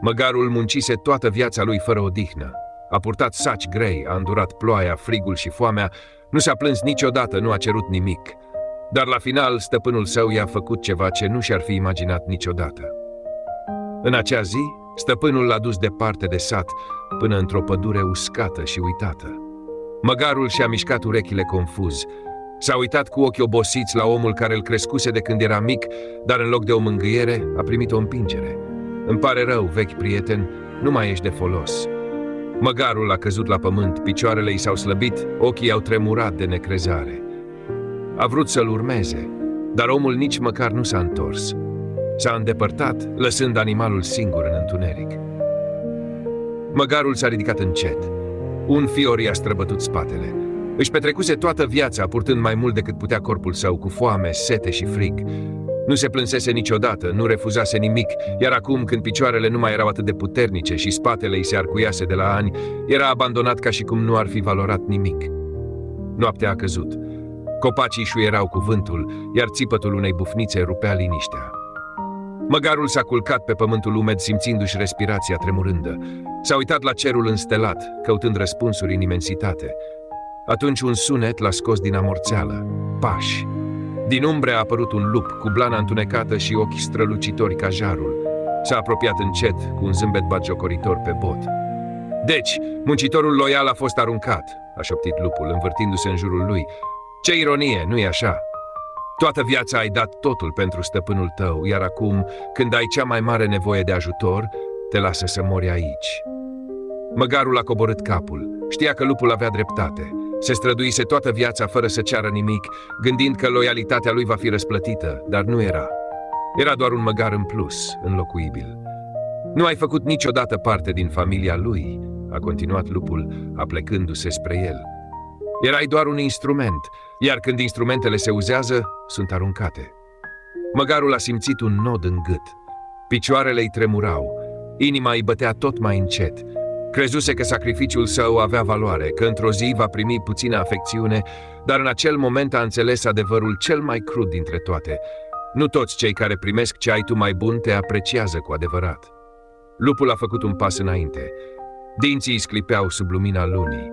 Măgarul muncise toată viața lui fără odihnă. A purtat saci grei, a îndurat ploaia, frigul și foamea, nu s-a plâns niciodată, nu a cerut nimic. Dar la final, stăpânul său i-a făcut ceva ce nu și-ar fi imaginat niciodată. În acea zi, stăpânul l-a dus departe de sat, până într-o pădure uscată și uitată. Măgarul și-a mișcat urechile confuz. S-a uitat cu ochii obosiți la omul care îl crescuse de când era mic, dar în loc de o mângâiere, a primit o împingere. "Îmi pare rău, vechi prieten, nu mai ești de folos." Măgarul a căzut la pământ, picioarele i s-au slăbit, ochii au tremurat de necrezare. A vrut să-l urmeze, dar omul nici măcar nu s-a întors. S-a îndepărtat, lăsând animalul singur în întuneric. Măgarul s-a ridicat încet. Un fior i-a străbătut spatele. Își petrecuse toată viața, purtând mai mult decât putea corpul său, cu foame, sete și frig. Nu se plânsese niciodată, nu refuzase nimic, iar acum, când picioarele nu mai erau atât de puternice și spatele îi se arcuiase de la ani, era abandonat ca și cum nu ar fi valorat nimic. Noaptea a căzut. Copacii șuierau cu vântul, iar țipătul unei bufnițe rupea liniștea. Măgarul s-a culcat pe pământul umed, simțindu-și respirația tremurândă. S-a uitat la cerul înstelat, căutând răspunsuri în imensitate. Atunci un sunet l-a scos din amorțeală. Pași. Din umbre a apărut un lup, cu blana întunecată și ochi strălucitori ca jarul. S-a apropiat încet, cu un zâmbet batjocoritor pe bot. "Deci, muncitorul loial a fost aruncat," a șoptit lupul, învârtindu-se în jurul lui. "Ce ironie, nu-i așa? Toată viața ai dat totul pentru stăpânul tău, iar acum, când ai cea mai mare nevoie de ajutor, te lasă să mori aici." Măgarul a coborât capul. Știa că lupul avea dreptate. Se străduise toată viața fără să ceară nimic, gândind că loialitatea lui va fi răsplătită, dar nu era. Era doar un măgar în plus, înlocuibil. "Nu ai făcut niciodată parte din familia lui," a continuat lupul, aplecându-se spre el. "Erai doar un instrument, iar când instrumentele se uzează, sunt aruncate." Măgarul a simțit un nod în gât. Picioarele îi tremurau. Inima îi bătea tot mai încet. Crezuse că sacrificiul său avea valoare, că într-o zi va primi puțină afecțiune, dar în acel moment a înțeles adevărul cel mai crud dintre toate. Nu toți cei care primesc ce ai tu mai bun te apreciază cu adevărat. Lupul a făcut un pas înainte. Dinții îi sclipeau sub lumina lunii.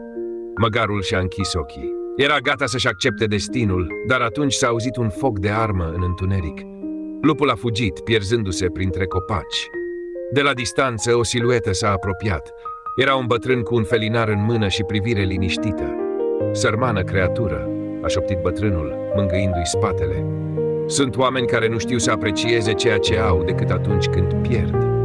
Măgarul și-a închis ochii. Era gata să-și accepte destinul, dar atunci s-a auzit un foc de armă în întuneric. Lupul a fugit, pierzându-se printre copaci. De la distanță, o siluetă s-a apropiat. Era un bătrân cu un felinar în mână și privire liniștită. "Sărmană creatură," a șoptit bătrânul, mângâindu-i spatele. "Sunt oameni care nu știu să aprecieze ceea ce au decât atunci când pierd."